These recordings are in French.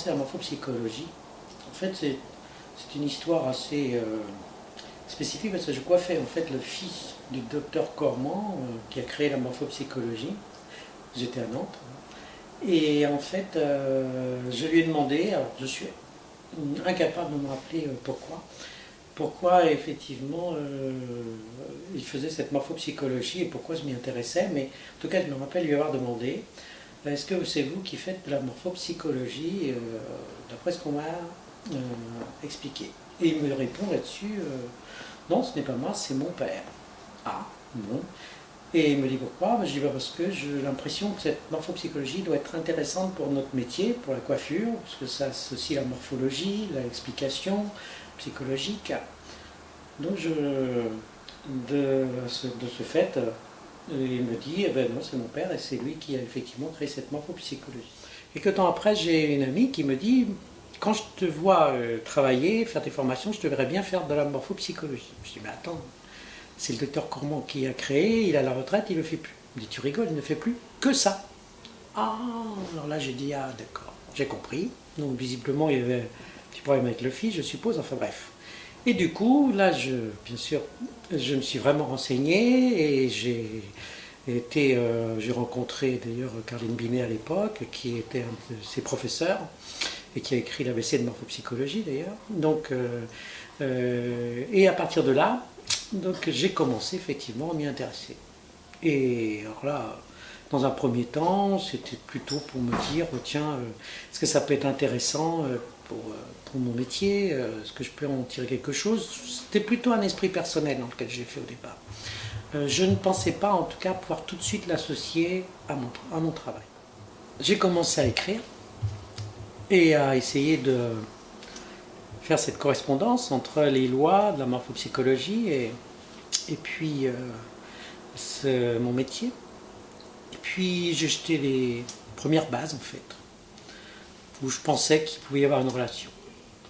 commencé la morphopsychologie, en fait, c'est une histoire assez spécifique parce que je coiffais en fait le fils du docteur Cormand qui a créé la morphopsychologie. J'étais à Nantes. Et en fait, je lui ai demandé, alors je suis incapable de me rappeler pourquoi effectivement il faisait cette morphopsychologie et pourquoi je m'y intéressais, mais en tout cas je me rappelle lui avoir demandé, est-ce que c'est vous qui faites de la morphopsychologie d'après ce qu'on m'a expliqué. Et il me répond là-dessus, non, ce n'est pas moi, c'est mon père. Ah, bon. Et il me dit pourquoi? Je dis parce que j'ai l'impression que cette morphopsychologie doit être intéressante pour notre métier, pour la coiffure, parce que ça associe la morphologie, l'explication psychologique. Donc de ce fait, il me dit, eh ben non, c'est mon père et c'est lui qui a effectivement créé cette morphopsychologie. Quelques temps après, j'ai une amie qui me dit, quand je te vois travailler, faire tes formations, je te verrais bien faire de la morphopsychologie. Je dis, mais attends, c'est le docteur Cormand qui a créé, il a la retraite, il ne le fait plus. Il me dit, tu rigoles, il ne fait plus que ça. Ah, alors là j'ai dit, ah d'accord, j'ai compris. Donc visiblement il y avait un petit problème avec le fils, je suppose, enfin bref. Et du coup, là, bien sûr, je me suis vraiment renseigné et j'ai rencontré d'ailleurs Caroline Binet à l'époque, qui était un de ses professeurs et qui a écrit l'ABC de morphopsychologie d'ailleurs. Donc, et à partir de là, donc j'ai commencé effectivement à m'y intéresser. Et alors là, dans un premier temps, c'était plutôt pour me dire, tiens, est-ce que ça peut être intéressant pour mon métier, est-ce que je peux en tirer quelque chose? C'était plutôt un esprit personnel dans lequel j'ai fait au départ. Je ne pensais pas en tout cas pouvoir tout de suite l'associer à mon travail. J'ai commencé à écrire et à essayer de faire cette correspondance entre les lois de la morphopsychologie et puis mon métier. Et puis j'ai jeté les premières bases en fait, où je pensais qu'il pouvait y avoir une relation.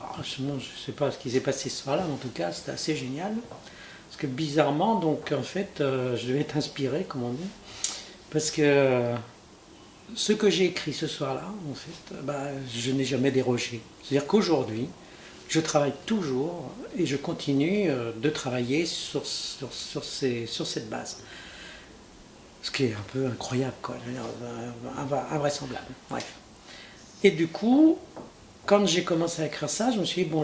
Alors, je ne sais pas ce qui s'est passé ce soir-là, mais en tout cas c'était assez génial. Parce que bizarrement, donc en fait, je devais être inspiré, comme on dit, parce que ce que j'ai écrit ce soir-là, en fait, je n'ai jamais dérogé. C'est-à-dire qu'aujourd'hui, je travaille toujours et je continue de travailler sur cette base. Ce qui est un peu incroyable, quoi, invraisemblable. Bref. Et du coup, quand j'ai commencé à écrire ça, je me suis dit, bon,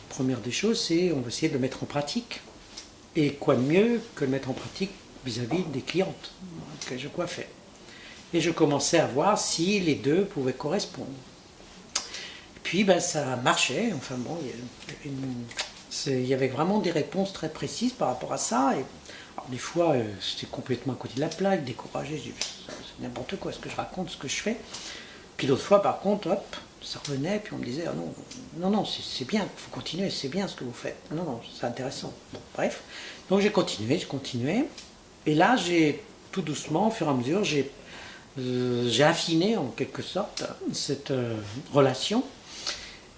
première des choses, c'est on va essayer de le mettre en pratique. Et quoi de mieux que le mettre en pratique vis-à-vis des clientes que je coiffais. Et je commençais à voir si les deux pouvaient correspondre. Et puis ça marchait, enfin bon, il y avait vraiment des réponses très précises par rapport à ça. Et, alors, des fois, c'était complètement à côté de la plaque, découragé, je dis, c'est n'importe quoi ce que je raconte, ce que je fais. Puis d'autres fois, par contre, hop, ça revenait, puis on me disait, ah non, c'est bien, il faut continuer, c'est bien ce que vous faites. Non, c'est intéressant. Bon, bref, donc j'ai continué. Et là, j'ai tout doucement, au fur et à mesure, j'ai affiné en quelque sorte cette relation.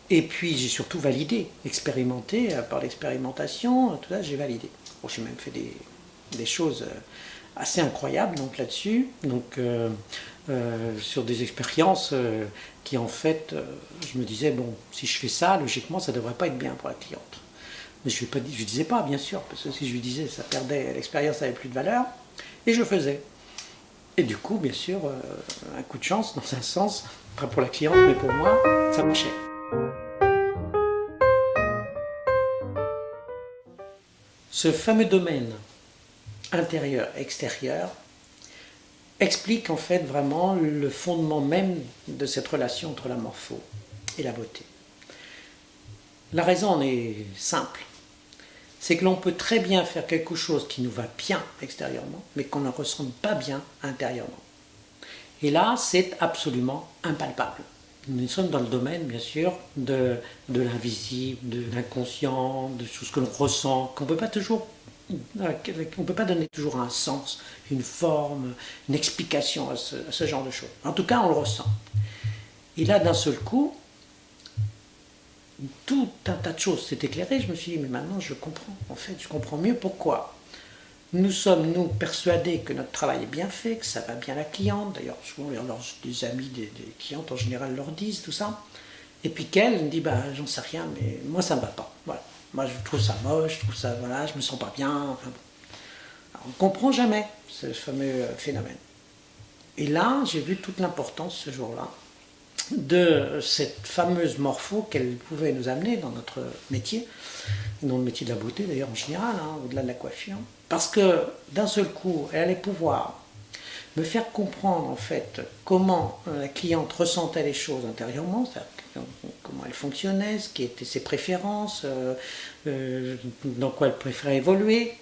Et puis j'ai surtout validé, expérimenté, par l'expérimentation, tout ça, j'ai validé. Bon, j'ai même fait des choses assez incroyables donc là-dessus, donc sur des expériences qui en fait, je me disais, bon, si je fais ça, logiquement, ça ne devrait pas être bien pour la cliente. Mais je ne disais pas, bien sûr, parce que si je lui disais, ça perdait, l'expérience n'avait plus de valeur, et je le faisais. Et du coup, bien sûr, un coup de chance, dans un sens, pas pour la cliente, mais pour moi, ça marchait. Ce fameux domaine intérieur-extérieur explique en fait vraiment le fondement même de cette relation entre la morpho et la beauté. La raison en est simple, c'est que l'on peut très bien faire quelque chose qui nous va bien extérieurement, mais qu'on ne ressent pas bien intérieurement. Et là, c'est absolument impalpable. Nous sommes dans le domaine, bien sûr, de l'invisible, de l'inconscient, de tout ce que l'on ressent, qu'on ne peut pas donner toujours un sens, une forme, une explication à ce genre de choses. En tout cas, on le ressent. Et là, d'un seul coup, tout un tas de choses s'est éclairé. Je me suis dit, mais maintenant, je comprends. En fait, je comprends mieux pourquoi. Nous sommes, nous, persuadés que notre travail est bien fait, que ça va bien à la cliente. D'ailleurs, souvent, des amis des clientes, en général, leur disent tout ça. Et puis qu'elle me dit, bah j'en sais rien, mais moi ça me va pas. Voilà. Moi je trouve ça moche, je trouve ça, voilà, je me sens pas bien. Enfin, bon. Alors, on ne comprend jamais ce fameux phénomène. Et là, j'ai vu toute l'importance ce jour-là de cette fameuse morpho qu'elle pouvait nous amener dans notre métier, et dans le métier de la beauté d'ailleurs en général, hein, au-delà de la coiffure. Parce que d'un seul coup, elle allait pouvoir me faire comprendre en fait comment la cliente ressentait les choses intérieurement, c'est-à-dire comment elle fonctionnait, ce qui étaient ses préférences, dans quoi elle préférait évoluer,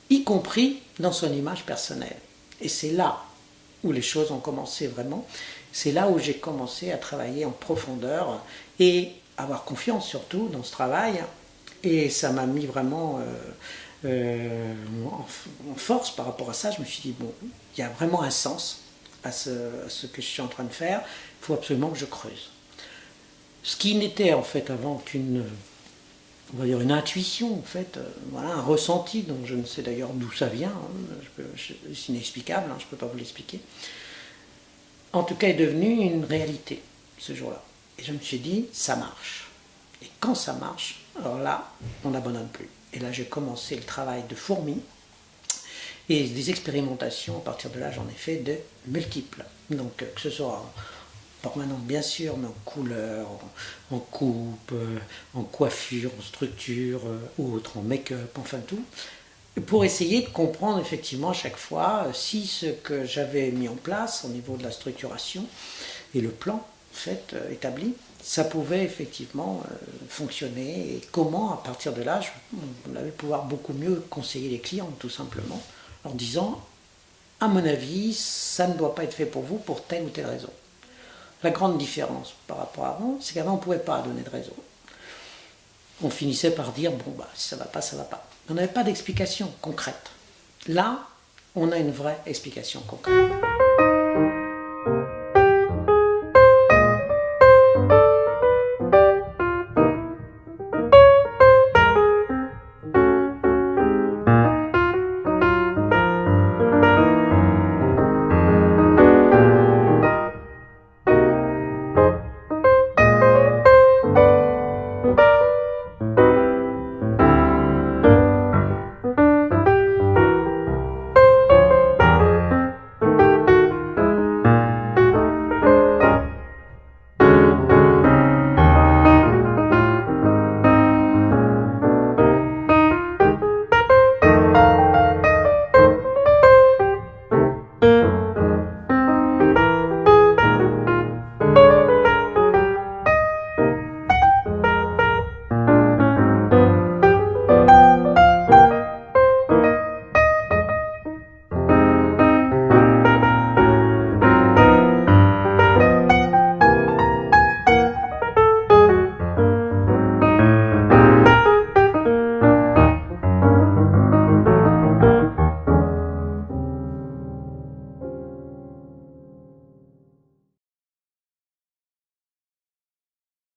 y compris dans son image personnelle. Et c'est là où les choses ont commencé vraiment. C'est là où j'ai commencé à travailler en profondeur et avoir confiance surtout dans ce travail. Et ça m'a mis vraiment en force par rapport à ça. Je me suis dit, bon, il y a vraiment un sens à ce que je suis en train de faire. Il faut absolument que je creuse. Ce qui n'était en fait avant qu'une, on va dire une intuition, en fait, voilà, un ressenti dont je ne sais d'ailleurs d'où ça vient, hein, c'est inexplicable, hein, je ne peux pas vous l'expliquer. En tout cas, est devenu une réalité ce jour-là. Et je me suis dit, ça marche. Et quand ça marche, alors là, on n'abandonne plus. Et là, j'ai commencé le travail de fourmi et des expérimentations. À partir de là, j'en ai fait de multiples. Donc, que ce soit en permanent, bien sûr, mais en couleur, en coupe, en coiffure, en structure, autre, en make-up, enfin tout. Pour essayer de comprendre effectivement à chaque fois si ce que j'avais mis en place au niveau de la structuration et le plan en fait, établi, ça pouvait effectivement fonctionner et comment à partir de là, on allait pouvoir beaucoup mieux conseiller les clients tout simplement, en disant à mon avis, ça ne doit pas être fait pour vous pour telle ou telle raison. La grande différence par rapport à avant, c'est qu'avant on ne pouvait pas donner de raison. On finissait par dire, bon bah si ça ne va pas, ça ne va pas. On n'avait pas d'explication concrète. Là, on a une vraie explication concrète.